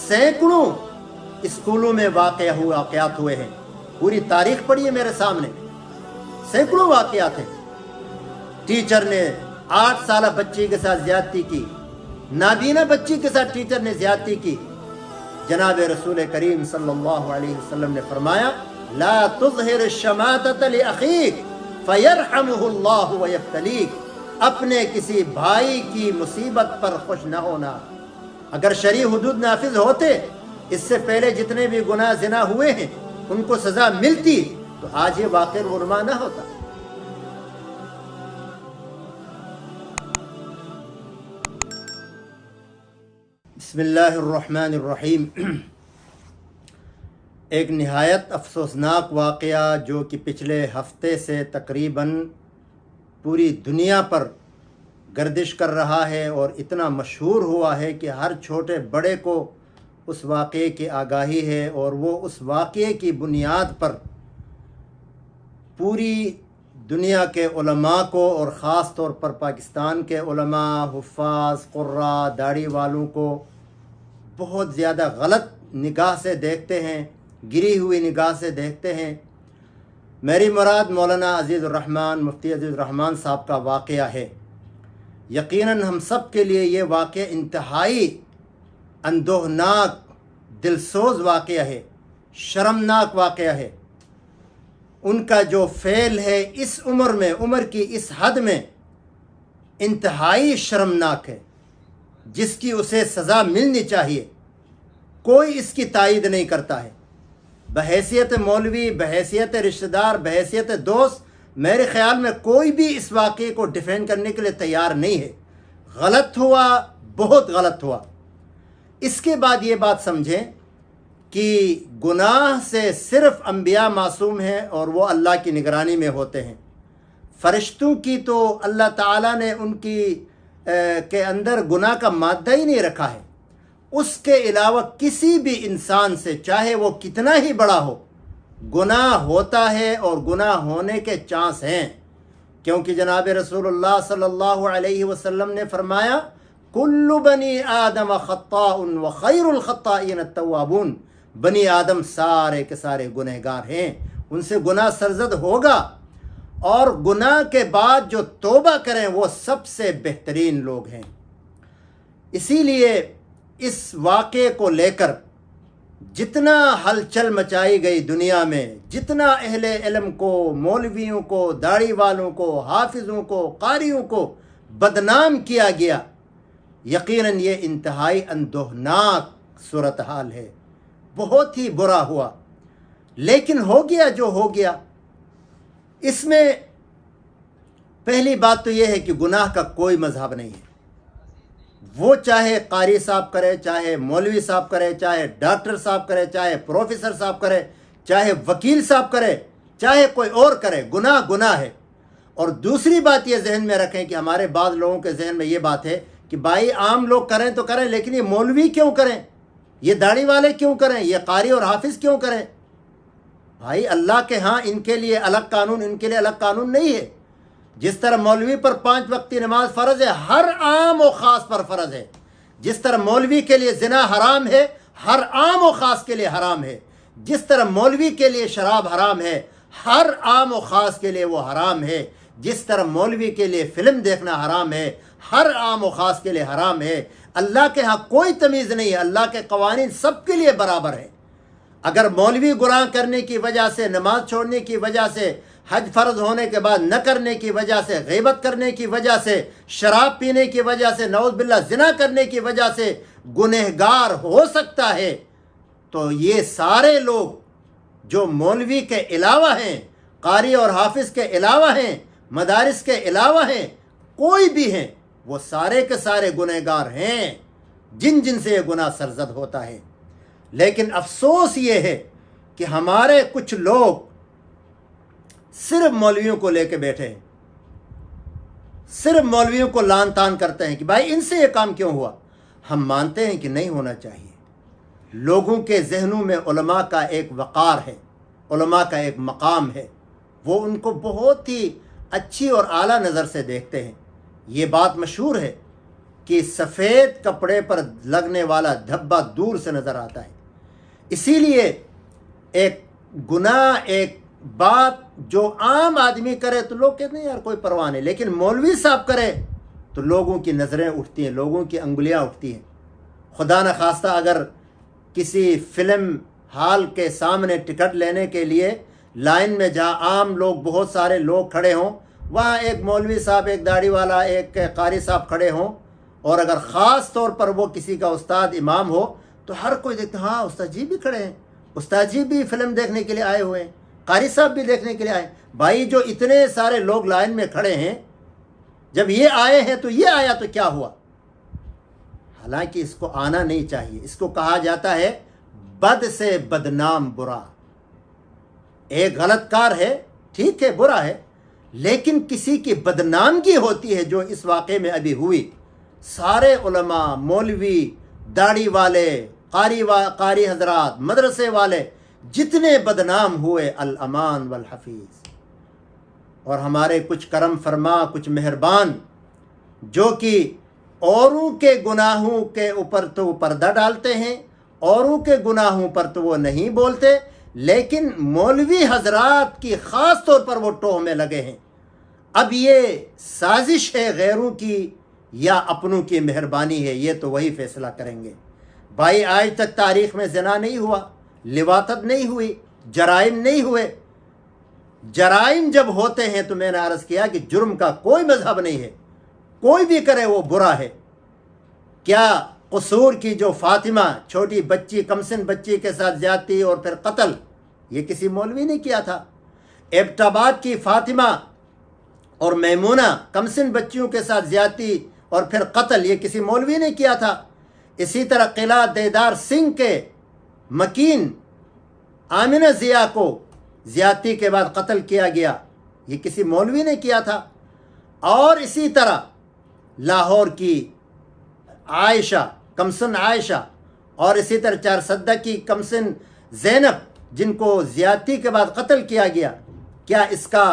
سینکڑوں اسکولوں میں واقعات ہوئے ہیں، پوری تاریخ پڑھی ہے میرے سامنے، سینکڑوں واقعات ہیں۔ ٹیچر نے 8 سالہ بچی کے ساتھ زیادتی کی، نابینا بچی کے ساتھ ٹیچر نے زیادتی کی۔ جناب رسول کریم صلی اللہ علیہ وسلم نے فرمایا لا تظہر الشماتۃ لأخیک فیرحمہ اللہ ویبتلیک، اپنے کسی بھائی کی مصیبت پر خوش نہ ہونا۔ اگر شرعی حدود نافذ ہوتے، اس سے پہلے جتنے بھی گناہ زنا ہوئے ہیں ان کو سزا ملتی، تو آج یہ واقع رونما نہ ہوتا۔ بسم اللہ الرحمن الرحیم۔ ایک نہایت افسوسناک واقعہ جو کہ پچھلے ہفتے سے تقریباً پوری دنیا پر گردش کر رہا ہے اور اتنا مشہور ہوا ہے کہ ہر چھوٹے بڑے کو اس واقعے کی آگاہی ہے، اور وہ اس واقعے کی بنیاد پر پوری دنیا کے علماء کو اور خاص طور پر پاکستان کے علماء، حفاظ، قراء، داڑھی والوں کو بہت زیادہ غلط نگاہ سے دیکھتے ہیں، گری ہوئی نگاہ سے دیکھتے ہیں۔ میری مراد مولانا عزیز الرحمن، مفتی عزیز الرحمن صاحب کا واقعہ ہے۔ یقیناً ہم سب کے لیے یہ واقعہ انتہائی اندوہناک، دلسوز واقعہ ہے، شرمناک واقعہ ہے۔ ان کا جو فعل ہے اس عمر میں، عمر کی اس حد میں انتہائی شرمناک ہے، جس کی اسے سزا ملنی چاہیے۔ کوئی اس کی تائید نہیں کرتا ہے۔ بحیثیت مولوی، بحیثیت رشتہ دار، بحیثیت دوست، میرے خیال میں کوئی بھی اس واقعے کو ڈیفینڈ کرنے کے لیے تیار نہیں ہے۔ غلط ہوا، بہت غلط ہوا۔ اس کے بعد یہ بات سمجھیں کہ گناہ سے صرف انبیاء معصوم ہیں اور وہ اللہ کی نگرانی میں ہوتے ہیں۔ فرشتوں کی تو اللہ تعالیٰ نے ان کی کے اندر گناہ کا مادہ ہی نہیں رکھا ہے۔ اس کے علاوہ کسی بھی انسان سے، چاہے وہ کتنا ہی بڑا ہو، گناہ ہوتا ہے اور گناہ ہونے کے چانس ہیں، کیونکہ جناب رسول اللہ صلی اللہ علیہ وسلم نے فرمایا کل بنی آدم خطاء وخیر الخطائین التوابون، بنی آدم سارے کے سارے گنہگار ہیں، ان سے گناہ سرزد ہوگا، اور گناہ کے بعد جو توبہ کریں وہ سب سے بہترین لوگ ہیں۔ اسی لیے اس واقعے کو لے کر جتنا ہلچل مچائی گئی دنیا میں، جتنا اہل علم کو، مولویوں کو، داڑھی والوں کو، حافظوں کو، قاریوں کو بدنام کیا گیا، یقیناً یہ انتہائی اندوہناک صورتحال ہے، بہت ہی برا ہوا۔ لیکن ہو گیا جو ہو گیا۔ اس میں پہلی بات تو یہ ہے کہ گناہ کا کوئی مذہب نہیں ہے۔ وہ چاہے قاری صاحب کرے، چاہے مولوی صاحب کرے، چاہے ڈاکٹر صاحب کرے، چاہے پروفیسر صاحب کرے، چاہے وکیل صاحب کرے، چاہے کوئی اور کرے، گناہ گناہ ہے۔ اور دوسری بات یہ ذہن میں رکھیں کہ ہمارے بعض لوگوں کے ذہن میں یہ بات ہے کہ بھائی عام لوگ کریں تو کریں، لیکن یہ مولوی کیوں کریں، یہ داڑھی والے کیوں کریں، یہ قاری اور حافظ کیوں کریں؟ بھائی اللہ کے ہاں ان کے لیے الگ قانون، ان کے لیے الگ قانون نہیں ہے۔ جس طرح مولوی پر 5 وقتی نماز فرض ہے، ہر عام و خاص پر فرض ہے۔ جس طرح مولوی کے لیے زنا حرام ہے، ہر عام و خاص کے لیے حرام ہے۔ جس طرح مولوی کے لیے شراب حرام ہے، ہر عام و خاص کے لیے وہ حرام ہے۔ جس طرح مولوی کے لیے فلم دیکھنا حرام ہے، ہر عام و خاص کے لیے حرام ہے۔ اللہ کے ہاں کوئی تمیز نہیں ہے، اللہ کے قوانین سب کے لیے برابر ہے۔ اگر مولوی گناہ کرنے کی وجہ سے، نماز چھوڑنے کی وجہ سے، حج فرض ہونے کے بعد نہ کرنے کی وجہ سے، غیبت کرنے کی وجہ سے، شراب پینے کی وجہ سے، نعوذ باللہ زنا کرنے کی وجہ سے گنہگار ہو سکتا ہے، تو یہ سارے لوگ جو مولوی کے علاوہ ہیں، قاری اور حافظ کے علاوہ ہیں، مدارس کے علاوہ ہیں، کوئی بھی ہیں، وہ سارے کے سارے گنہگار ہیں جن جن سے یہ گناہ سرزد ہوتا ہے۔ لیکن افسوس یہ ہے کہ ہمارے کچھ لوگ صرف مولویوں کو لے کے بیٹھے ہیں، صرف مولویوں کو لان تان کرتے ہیں کہ بھائی ان سے یہ کام کیوں ہوا۔ ہم مانتے ہیں کہ نہیں ہونا چاہیے۔ لوگوں کے ذہنوں میں علماء کا ایک وقار ہے، علماء کا ایک مقام ہے، وہ ان کو بہت ہی اچھی اور اعلیٰ نظر سے دیکھتے ہیں۔ یہ بات مشہور ہے کہ سفید کپڑے پر لگنے والا دھبا دور سے نظر آتا ہے۔ اسی لیے ایک گناہ، ایک بات جو عام آدمی کرے تو لوگ کہتے ہیں یار کوئی پرواہ نہیں، لیکن مولوی صاحب کرے تو لوگوں کی نظریں اٹھتی ہیں، لوگوں کی انگلیاں اٹھتی ہیں۔ خدا نخواستہ اگر کسی فلم ہال کے سامنے ٹکٹ لینے کے لیے لائن میں جہاں عام لوگ، بہت سارے لوگ کھڑے ہوں، وہاں ایک مولوی صاحب، ایک داڑھی والا، ایک قاری صاحب کھڑے ہوں، اور اگر خاص طور پر وہ کسی کا استاد امام ہو تو ہر کوئی دیکھتا ہاں استاد جی بھی کھڑے ہیں، استاد جی بھی فلم دیکھنے کے لیے آئے ہوئے ہیں، قاری صاحب بھی دیکھنے کے لیے آئے۔ بھائی جو اتنے سارے لوگ لائن میں کھڑے ہیں، جب یہ آئے ہیں تو یہ آیا تو کیا ہوا؟ حالانکہ اس کو آنا نہیں چاہیے۔ اس کو کہا جاتا ہے بد سے بدنام برا۔ ایک غلط کار ہے، ٹھیک ہے، برا ہے، لیکن کسی کی بدنامگی ہوتی ہے جو اس واقعے میں ابھی ہوئی۔ سارے علماء، مولوی، داڑھی والے، قاری حضرات، مدرسے والے جتنے بدنام ہوئے، الامان والحفیظ۔ اور ہمارے کچھ کرم فرما، کچھ مہربان، جو کہ اوروں کے گناہوں کے اوپر تو وہ پردہ ڈالتے ہیں، اوروں کے گناہوں پر تو وہ نہیں بولتے، لیکن مولوی حضرات کی خاص طور پر وہ ٹوہ میں لگے ہیں۔ اب یہ سازش ہے غیروں کی یا اپنوں کی مہربانی ہے، یہ تو وہی فیصلہ کریں گے۔ بھائی آج تک تاریخ میں زنا نہیں ہوا، لواطت نہیں ہوئی، جرائم نہیں ہوئے۔ جرائم جب ہوتے ہیں تو میں نے عرض کیا کہ جرم کا کوئی مذہب نہیں ہے، کوئی بھی کرے وہ برا ہے۔ کیا قصور کی جو فاطمہ، چھوٹی بچی، کمسن بچی کے ساتھ زیادتی اور پھر قتل، یہ کسی مولوی نے کیا تھا؟ ایبٹ آباد کی فاطمہ اور میمونہ، کمسن بچیوں کے ساتھ زیادتی اور پھر قتل، یہ کسی مولوی نے کیا تھا؟ اسی طرح قلعہ دیدار سنگھ کے مکین آمنہ ضیاء کو زیادتی کے بعد قتل کیا گیا، یہ کسی مولوی نے کیا تھا؟ اور اسی طرح لاہور کی عائشہ، کمسن عائشہ، اور اسی طرح چارسدہ کی کمسن زینب، جن کو زیادتی کے بعد قتل کیا گیا، کیا اس کا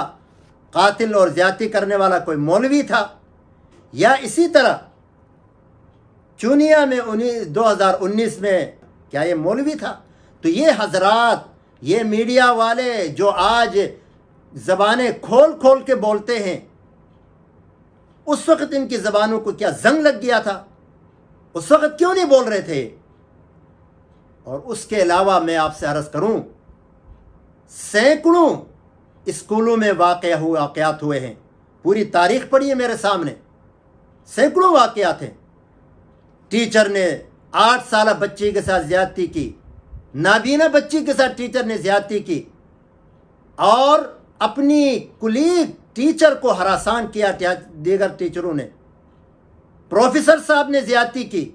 قاتل اور زیادتی کرنے والا کوئی مولوی تھا؟ یا اسی طرح چونیا میں 2019 میں کیا یہ مولوی تھا؟ تو یہ حضرات، یہ میڈیا والے جو آج زبانیں کھول کھول کے بولتے ہیں، اس وقت ان کی زبانوں کو کیا زنگ لگ گیا تھا؟ اس وقت کیوں نہیں بول رہے تھے؟ اور اس کے علاوہ میں آپ سے عرض کروں، سینکڑوں اسکولوں میں واقعات ہوئے ہیں، پوری تاریخ پڑھی ہے میرے سامنے، سینکڑوں واقعات ہیں۔ ٹیچر نے 8 سالہ بچی کے ساتھ زیادتی کی، نابینا بچی کے ساتھ ٹیچر نے زیادتی کی، اور اپنی کلیگ ٹیچر کو ہراساں کیا دیگر ٹیچروں نے، پروفیسر صاحب نے زیادتی کی،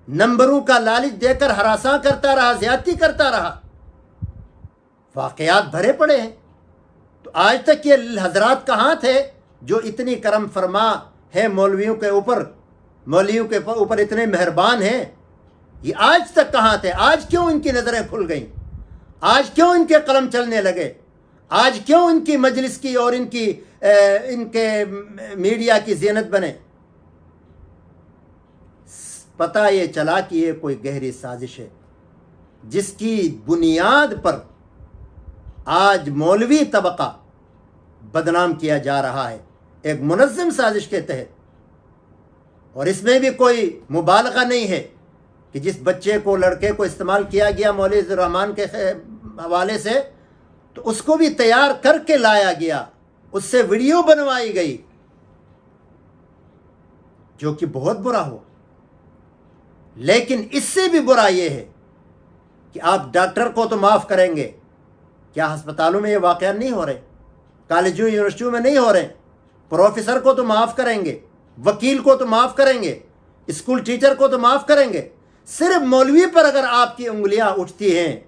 نمبروں کا لالچ دے کر ہراساں کرتا رہا، زیادتی کرتا رہا، واقعات بھرے پڑے ہیں۔ تو آج تک یہ حضرات کہاں تھے جو اتنی کرم فرما ہے مولویوں کے اوپر اتنے مہربان ہیں؟ یہ آج تک کہاں تھے؟ آج کیوں ان کی نظریں کھل گئیں؟ آج کیوں ان کے قلم چلنے لگے؟ آج کیوں ان کی مجلس کی اور ان کے میڈیا کی زینت بنے؟ پتہ یہ چلا کہ یہ کوئی گہری سازش ہے، جس کی بنیاد پر آج مولوی طبقہ بدنام کیا جا رہا ہے، ایک منظم سازش کے تحت۔ اور اس میں بھی کوئی مبالغہ نہیں ہے کہ جس بچے کو، لڑکے کو استعمال کیا گیا مولوی الرحمان کے حوالے سے، تو اس کو بھی تیار کر کے لایا گیا، اس سے ویڈیو بنوائی گئی، جو کہ بہت برا ہوا۔ لیکن اس سے بھی برا یہ ہے کہ آپ ڈاکٹر کو تو معاف کریں گے، کیا ہسپتالوں میں یہ واقعات نہیں ہو رہے؟ کالجوں، یونیورسٹیوں میں نہیں ہو رہے؟ پروفیسر کو تو معاف کریں گے، وکیل کو تو معاف کریں گے، اسکول ٹیچر کو تو معاف کریں گے، صرف مولوی پر اگر آپ کی انگلیاں اٹھتی ہیں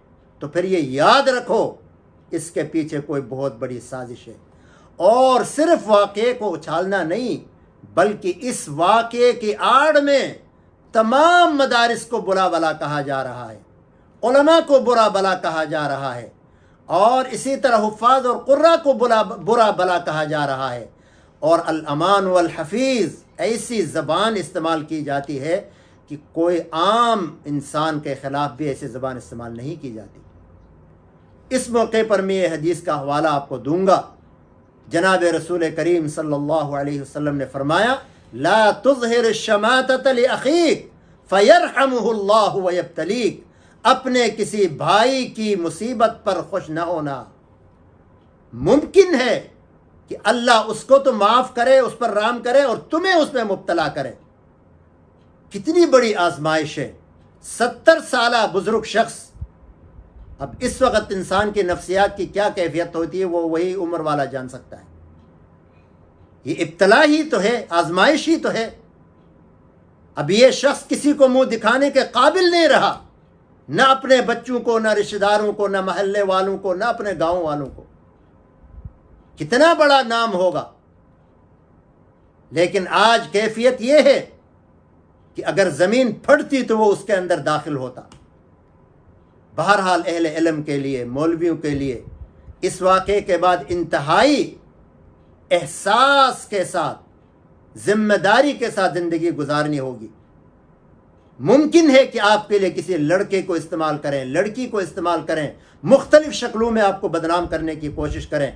تو پھر یہ یاد رکھو اس کے پیچھے کوئی بہت بڑی سازش ہے۔ اور صرف واقعے کو اچھالنا نہیں، بلکہ اس واقعے کی آڑ میں تمام مدارس کو برا بلا کہا جا رہا ہے، علماء کو برا بلا کہا جا رہا ہے، اور اسی طرح حفاظ اور قراء کو برا بلا کہا جا رہا ہے۔ اور الامان والحفیظ ایسی زبان استعمال کی جاتی ہے کہ کوئی عام انسان کے خلاف بھی ایسی زبان استعمال نہیں کی جاتی۔ اس موقع پر میں یہ حدیث کا حوالہ آپ کو دوں گا۔ جناب رسول کریم صلی اللہ علیہ وسلم نے فرمایا لا تظہر الشماتۃ لأخیک فیرحمہ اللہ ویبتلیک، اپنے کسی بھائی کی مصیبت پر خوش نہ ہونا۔ ممکن ہے کہ اللہ اس کو تو معاف کرے، اس پر رحم کرے، اور تمہیں اس میں مبتلا کرے۔ کتنی بڑی آزمائش ہے۔ 70 سالہ بزرگ شخص، اب اس وقت انسان کی نفسیات کی کیا کیفیت ہوتی ہے وہ وہی عمر والا جان سکتا ہے۔ یہ ابتلا ہی تو ہے، آزمائش ہی تو ہے۔ اب یہ شخص کسی کو منہ دکھانے کے قابل نہیں رہا، نہ اپنے بچوں کو، نہ رشتہ داروں کو، نہ محلے والوں کو، نہ اپنے گاؤں والوں کو۔ کتنا بڑا نام ہوگا۔ لیکن آج کیفیت یہ ہے کہ اگر زمین پھٹتی تو وہ اس کے اندر داخل ہوتا۔ بہرحال اہل علم کے لیے، مولویوں کے لیے اس واقعے کے بعد انتہائی احساس کے ساتھ، ذمہ داری کے ساتھ زندگی گزارنی ہوگی۔ ممکن ہے کہ آپ کے لیے کسی لڑکے کو استعمال کریں، لڑکی کو استعمال کریں، مختلف شکلوں میں آپ کو بدنام کرنے کی کوشش کریں۔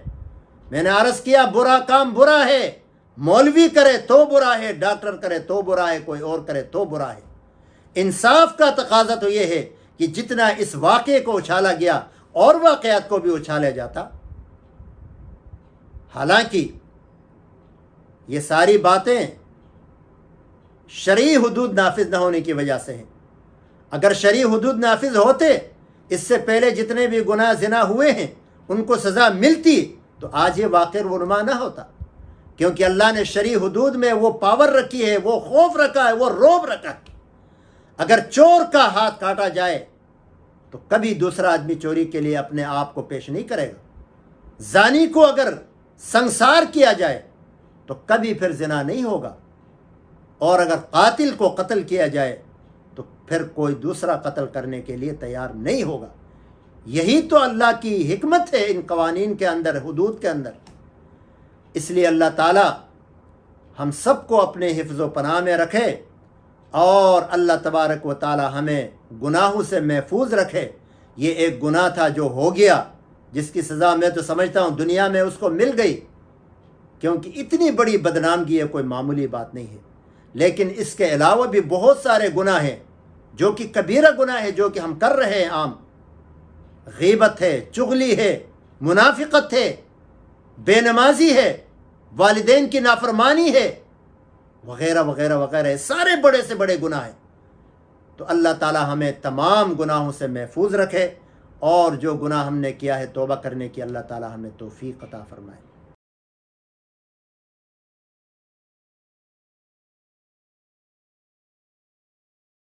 میں نے عرض کیا برا کام برا ہے، مولوی کرے تو برا ہے، ڈاکٹر کرے تو برا ہے، کوئی اور کرے تو برا ہے۔ انصاف کا تقاضا تو یہ ہے کہ جتنا اس واقعے کو اچھالا گیا اور واقعات کو بھی اچھالا جاتا۔ حالانکہ یہ ساری باتیں شرعی حدود نافذ نہ ہونے کی وجہ سے ہیں۔ اگر شرعی حدود نافذ ہوتے، اس سے پہلے جتنے بھی گناہ زنا ہوئے ہیں ان کو سزا ملتی، تو آج یہ واقع رونما نہ ہوتا۔ کیونکہ اللہ نے شرعی حدود میں وہ پاور رکھی ہے، وہ خوف رکھا ہے، وہ رعب رکھا ہے۔ اگر چور کا ہاتھ کاٹا جائے تو کبھی دوسرا آدمی چوری کے لیے اپنے آپ کو پیش نہیں کرے گا۔ زانی کو اگر سنسار کیا جائے تو کبھی پھر زنا نہیں ہوگا، اور اگر قاتل کو قتل کیا جائے تو پھر کوئی دوسرا قتل کرنے کے لیے تیار نہیں ہوگا۔ یہی تو اللہ کی حکمت ہے ان قوانین کے اندر، حدود کے اندر۔ اس لیے اللہ تعالی ہم سب کو اپنے حفظ و پناہ میں رکھے، اور اللہ تبارک و تعالی ہمیں گناہوں سے محفوظ رکھے۔ یہ ایک گناہ تھا جو ہو گیا، جس کی سزا میں تو سمجھتا ہوں دنیا میں اس کو مل گئی، کیونکہ اتنی بڑی بدنامگی ہے، کوئی معمولی بات نہیں ہے۔ لیکن اس کے علاوہ بھی بہت سارے گناہ ہیں جو کہ کبیرہ گناہ ہے، جو کہ ہم کر رہے ہیں عام۔ غیبت ہے، چغلی ہے، منافقت ہے، بے نمازی ہے، والدین کی نافرمانی ہے، وغیرہ وغیرہ وغیرہ، سارے بڑے سے بڑے گناہ ہیں۔ تو اللہ تعالی ہمیں تمام گناہوں سے محفوظ رکھے، اور جو گناہ ہم نے کیا ہے توبہ کرنے کی اللہ تعالی ہمیں توفیق عطا فرمائے۔